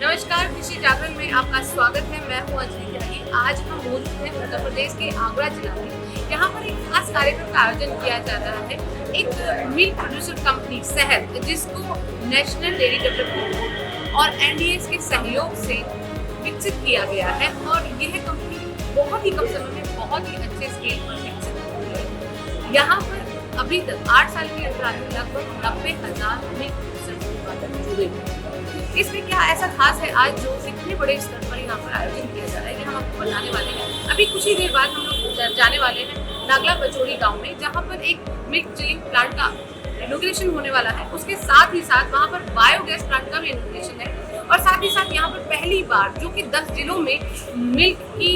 नमस्कार, कृषि जागरण में आपका स्वागत है। मैं हूं अंजलि त्यागी। आज हम मौजूद हैं उत्तर प्रदेश के आगरा जिला में। यहाँ पर एक खास कार्यक्रम का आयोजन किया जा रहा है। एक मिल्क प्रोड्यूसर कंपनी सहज, जिसको नेशनल डेयरी डेवलपमेंट बोर्ड और एनडीएस के सहयोग से विकसित किया गया है और यह कंपनी बहुत ही कम समय में बहुत ही अच्छे स्केल पर विकसित हो रही है। यहाँ पर अभी तक 8 साल के अंतराल में लगभग 90,000 मिल्क प्रोड्यूसर उत्पादक जुड़े हुए हैं। इसमें क्या ऐसा खास है आज जो इतने बड़े स्तर पर यहाँ पर आयोजन किया जा रहा है, ये हम आपको बताने वाले हैं। अभी कुछ ही देर बाद हम लोग जाने वाले हैं नागला पचौड़ी गांव में, जहाँ पर एक मिल्क चिलिंग प्लांट का इनॉग्रेशन होने वाला है। उसके साथ ही साथ वहाँ पर बायोगैस प्लांट का भी इनॉग्रेशन है और साथ ही साथ यहाँ पर पहली बार जो कि 10 जिलों में मिल्क की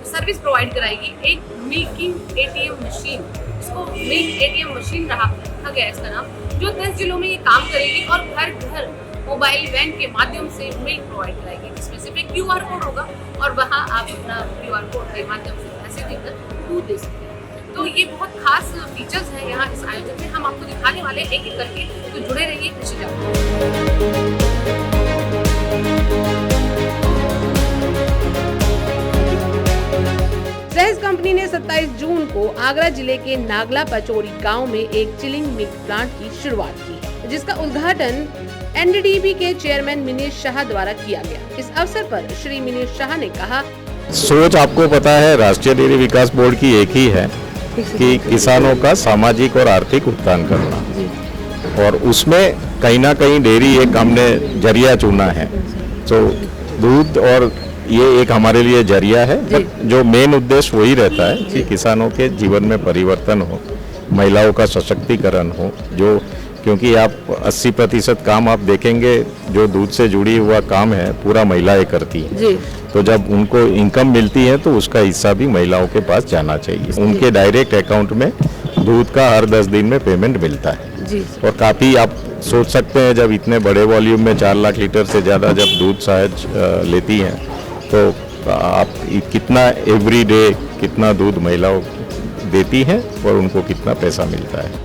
सर्विस प्रोवाइड कराएगी एक मिल्किंग एटीएम मशीन। इसको मिल्क एटीएम मशीन रखा गया इसका नाम, जो 10 जिलों में ये काम करेगी और घर घर मोबाइल वैन के माध्यम से मिल्क प्रोवाइड कराएगी, जिसमें सिर्फ एक क्यूआर कोड होगा और वहाँ आप अपना क्यूआर कोड के माध्यम से पैसे देकर दूध दे सकते हैं। तो ये बहुत खास फीचर्स हैं यहाँ इस आयोजन में, हम आपको दिखाने वाले हैं एक एक करके, तो जुड़े रहिए कृषि जागरण। सहज कंपनी ने 27 जून को आगरा जिले के नागला पचौड़ी गांव में एक चिलिंग मिल्क प्लांट की शुरुआत की, जिसका उद्घाटन एनडीडीबी के चेयरमैन मिनेश शाह द्वारा किया गया। इस अवसर पर श्री मिनेश शाह ने कहा, सोच आपको पता है राष्ट्रीय डेयरी विकास बोर्ड की एक ही है कि किसानों का सामाजिक और आर्थिक उत्थान करना, और उसमें कहीं ना कहीं डेयरी एक हमने जरिया चुना है। तो दूध और ये एक हमारे लिए जरिया है, जो मेन उद्देश्य वही रहता है कि किसानों के जीवन में परिवर्तन हो, महिलाओं का सशक्तिकरण हो। जो क्योंकि आप 80% काम आप देखेंगे जो दूध से जुड़ी हुआ काम है पूरा महिलाएं करती हैं, तो जब उनको इनकम मिलती है तो उसका हिस्सा भी महिलाओं के पास जाना चाहिए। उनके डायरेक्ट अकाउंट में दूध का हर 10 दिन में पेमेंट मिलता है और काफ़ी आप सोच सकते हैं जब इतने बड़े वॉल्यूम में 4 लाख लीटर से ज़्यादा जब दूध सहज लेती हैं तो आप कितना एवरी डे कितना दूध महिलाओं देती हैं और उनको कितना पैसा मिलता है।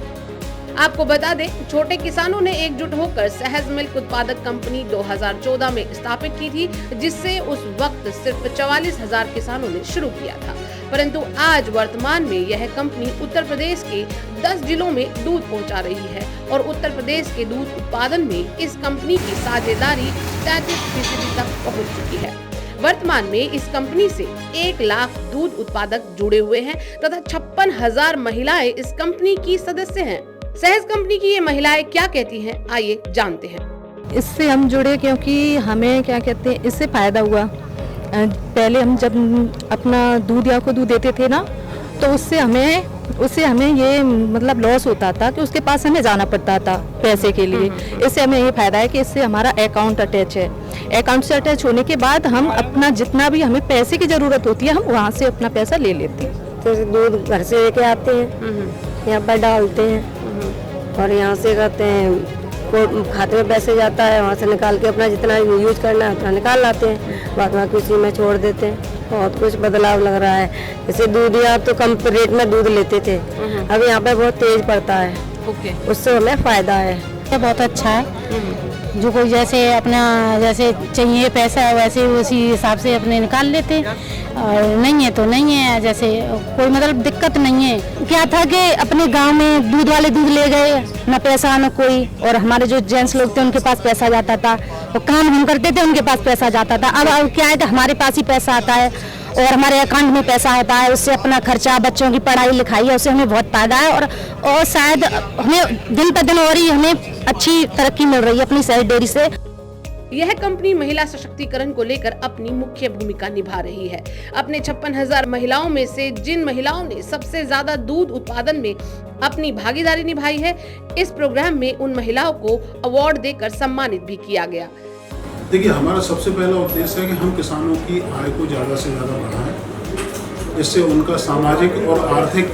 आपको बता दें, छोटे किसानों ने एकजुट होकर सहज मिल्क उत्पादक कंपनी 2014 में स्थापित की थी, जिससे उस वक्त सिर्फ 44,000 किसानों ने शुरू किया था। परंतु आज वर्तमान में यह कंपनी उत्तर प्रदेश के 10 जिलों में दूध पहुंचा रही है और उत्तर प्रदेश के दूध उत्पादन में इस कंपनी की साझेदारी 33% तक पहुँच चुकी है। वर्तमान में इस कंपनी से 1 लाख दूध उत्पादक जुड़े हुए हैं तथा 56,000 महिलाएं इस कंपनी की सदस्य हैं। सहज कंपनी की ये महिलाएं क्या कहती हैं, आइए जानते हैं। इससे हम जुड़े क्योंकि हमें क्या कहते हैं इससे फायदा हुआ। पहले हम जब अपना दूध या को दूध देते थे ना, तो उससे हमें ये मतलब लॉस होता था कि उसके पास हमें जाना पड़ता था पैसे के लिए। इससे हमें ये फायदा है कि इससे हमारा अकाउंट अटैच है। अकाउंट से अटैच होने के बाद हम अपना जितना भी हमें पैसे की जरूरत होती है हम वहाँ से अपना पैसा ले लेते हैं। तो दूध घर से लेके आते हैं, यहाँ पर डालते हैं और यहाँ से कहते हैं खाते में पैसे जाता है, वहाँ से निकाल के अपना जितना यूज करना है उतना निकाल लाते हैं, बाद में उसी में छोड़ देते हैं। बहुत कुछ बदलाव लग रहा है। जैसे दूध यहाँ तो कम रेट में दूध लेते थे, अब यहाँ पे बहुत तेज पड़ता है, उससे हमें फायदा है। ये बहुत अच्छा है, जो कोई जैसे अपना जैसे चाहिए पैसा वैसे उसी हिसाब से अपने निकाल लेते हैं, और नहीं है तो नहीं है, जैसे कोई मतलब दिक्कत नहीं है। क्या था कि अपने गांव में दूध वाले दूध ले गए, ना पैसा ना कोई, और हमारे जो जेंट्स लोग थे उनके पास पैसा जाता था, और काम हम करते थे उनके पास पैसा जाता था। अब क्या है कि हमारे पास ही पैसा आता है और हमारे अकाउंट में पैसा आता है, उससे अपना खर्चा बच्चों की पढ़ाई लिखाई है, उससे हमें बहुत फायदा है और शायद हमें दिन पर दिन और ही हमें अच्छी तरक्की मिल रही है अपनी सहज डेयरी से। यह कंपनी महिला सशक्तिकरण को लेकर अपनी मुख्य भूमिका निभा रही है। अपने 56,000 महिलाओं में से जिन महिलाओं ने सबसे ज्यादा दूध उत्पादन में अपनी भागीदारी निभाई है, इस प्रोग्राम में उन महिलाओं को अवार्ड देकर सम्मानित भी किया गया। देखिए, हमारा सबसे पहला उद्देश्य है कि हम किसानों की आय को ज़्यादा से ज़्यादा बढ़ाएं, इससे उनका सामाजिक और आर्थिक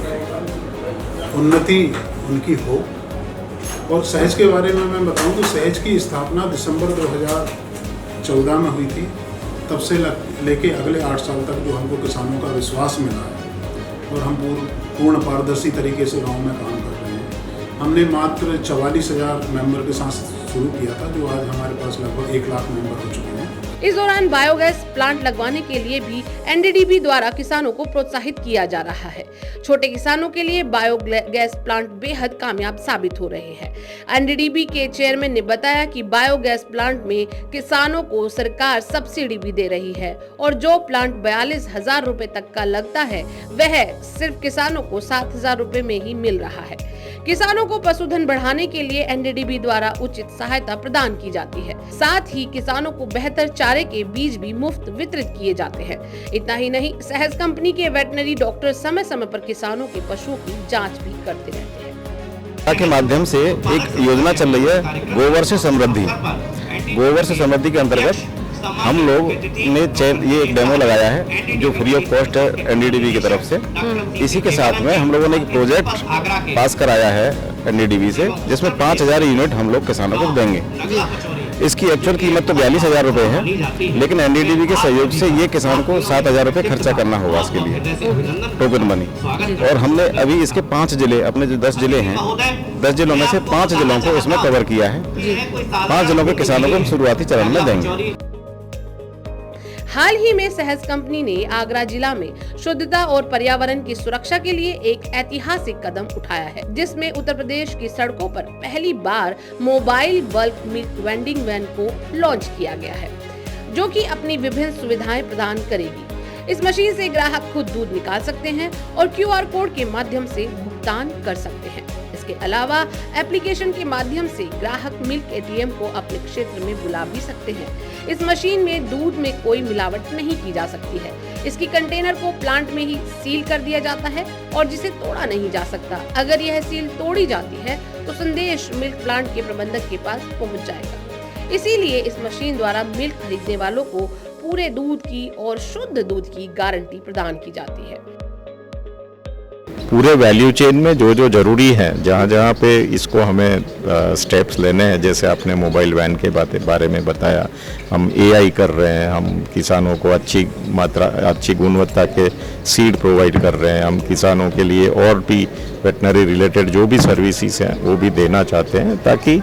उन्नति उनकी हो। और सहज के बारे में मैं बताऊं तो सहज की स्थापना दिसंबर 2014 में हुई थी। तब से लेके अगले 8 साल तक जो हमको किसानों का विश्वास मिला है और हम पूर्ण पारदर्शी तरीके से गाँव में काम कर रहे हैं। हमने मात्र 44,000 मेंबर के साथ शुरू किया था, जो आज हमारे पास लगभग 1 लाख मेंबर हो चुके हैं। इस दौरान बायोगैस प्लांट लगवाने के लिए भी एनडीडीबी द्वारा किसानों को प्रोत्साहित किया जा रहा है। छोटे किसानों के लिए बायोगैस प्लांट बेहद कामयाब साबित हो रहे हैं। एनडीडीबी के चेयरमैन ने बताया कि बायोगैस प्लांट में किसानों को सरकार सब्सिडी भी दे रही है और जो प्लांट 42,000 रुपए तक का लगता है वह सिर्फ किसानों को 7,000 रुपए में ही मिल रहा है। किसानों को पशुधन बढ़ाने के लिए एनडीडीबी द्वारा उचित सहायता प्रदान की जाती है। साथ ही किसानों को बेहतर चारे के बीज भी मुफ्त वितरित किए जाते हैं। इतना ही नहीं, सहज कंपनी के वेटनरी डॉक्टर समय समय पर किसानों के पशुओं की जांच भी करते रहते हैं। के माध्यम से एक योजना चल रही है गोबर से समृद्धि। गोबर से समृद्धि के अंतर्गत हम लोग ने ये एक डेमो लगाया है जो फ्री ऑफ कॉस्ट है एनडीडीबी की तरफ से। इसी के साथ में हम लोगों ने एक प्रोजेक्ट पास कराया है एनडीडीबी से, जिसमें 5,000 यूनिट हम लोग किसानों को देंगे। इसकी एक्चुअल कीमत तो 42,000 रुपये है, लेकिन एनडीडीबी के सहयोग से ये किसान को 7,000 रुपये खर्चा करना होगा इसके लिए टोकन मनी। और हमने अभी इसके 5 जिले, अपने जो 10 जिले हैं, 10 जिलों में से 5 जिलों को इसमें कवर किया है। 5 जिलों के किसानों को हम शुरुआती चरण में देंगे। हाल ही में सहज कंपनी ने आगरा जिला में शुद्धता और पर्यावरण की सुरक्षा के लिए एक ऐतिहासिक कदम उठाया है, जिसमें उत्तर प्रदेश की सड़कों पर पहली बार mobile bulk milk vending van को लॉन्च किया गया है, जो कि अपनी विभिन्न सुविधाएं प्रदान करेगी। इस मशीन से ग्राहक खुद दूध निकाल सकते हैं और QR कोड के माध्यम से भुगतान कर सकते हैं। इसके अलावा एप्लीकेशन के माध्यम से ग्राहक मिल्क ATM को अपने क्षेत्र में बुला भी सकते हैं। इस मशीन में दूध में कोई मिलावट नहीं की जा सकती है। इसकी कंटेनर को प्लांट में ही सील कर दिया जाता है और जिसे तोड़ा नहीं जा सकता। अगर यह सील तोड़ी जाती है तो संदेश मिल्क प्लांट के प्रबंधक के पास पहुंच जाएगा। इसीलिए इस मशीन द्वारा मिल्क खरीदने वालों को पूरे दूध की और शुद्ध दूध की गारंटी प्रदान की जाती है। पूरे वैल्यू चेन में जो जो जरूरी है, जहाँ जहाँ पे इसको हमें स्टेप्स लेने हैं, जैसे आपने मोबाइल वैन के बारे में बताया, हम AI कर रहे हैं, हम किसानों को अच्छी गुणवत्ता के सीड प्रोवाइड कर रहे हैं, हम किसानों के लिए और भी वेटनरी रिलेटेड जो भी सर्विसेज हैं वो भी देना चाहते हैं, ताकि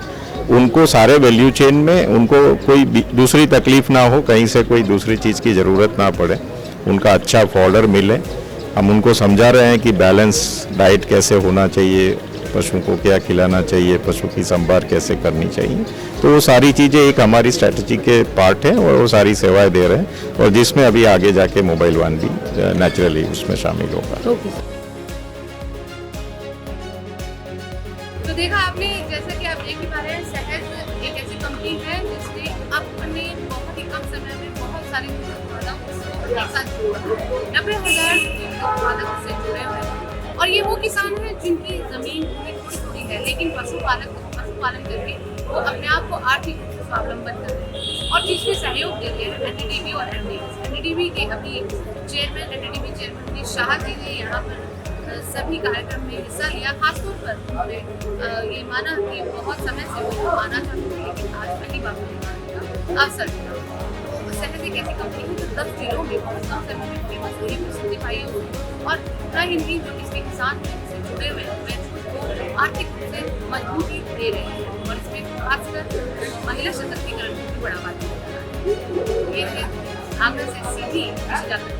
उनको सारे वैल्यू चेन में उनको कोई दूसरी तकलीफ ना हो, कहीं से कोई दूसरी चीज़ की ज़रूरत ना पड़े, उनका अच्छा फॉडर मिले। हम उनको समझा रहे हैं कि बैलेंस डाइट कैसे होना चाहिए, पशु को क्या खिलाना चाहिए, पशु की संभाल कैसे करनी चाहिए। तो वो सारी चीज़ें एक हमारी स्ट्रैटेजी के पार्ट है और वो सारी सेवाएं दे रहे हैं, और जिसमें अभी आगे जाके मोबाइल वैन भी नेचुरली उसमें शामिल होगा। तो देखा आपने, जैसा कि आप देख ही पा रहे हैं, सहज एक ऐसी कंपनी है जिसने अपने बहुत ही कम समय में बहुत सारे उत्पादक साथ 90,000 उत्पादक से जुड़े हुए हैं। और ये वो किसान हैं जिनकी जमीन थोड़ी है, लेकिन पशुपालन करके वो अपने आप को आर्थिक रूप से स्वावलंबन कर रहे हैं और जिसमें सहयोग दे रहे हैं एनडीडीबी और एनडीडीबी के अभी एनडीडीबी चेयरमैन शाह जी ने यहाँ पर सभी कार्यक्रम में हिस्सा लिया। खासतौर पर उन्होंने ये माना कि बहुत समय से वो आना चाहते थे, लेकिन आज पहली बार उन्हें अवसर मिला। सहज एक ऐसी कंपनी है जो 10 जिलों में बहुत कम समय में फेमस हुई, प्रसिद्धि पाई और न ही नहीं, जो इसके किसान से जुड़े हुए हैं वो आर्थिक रूप से मजबूती दे रहे हैं और इसमें खासकर महिला सशक्तिकरण को भी बढ़ावा दिया जा रहा है। ये है आगरा से सीधी जाकर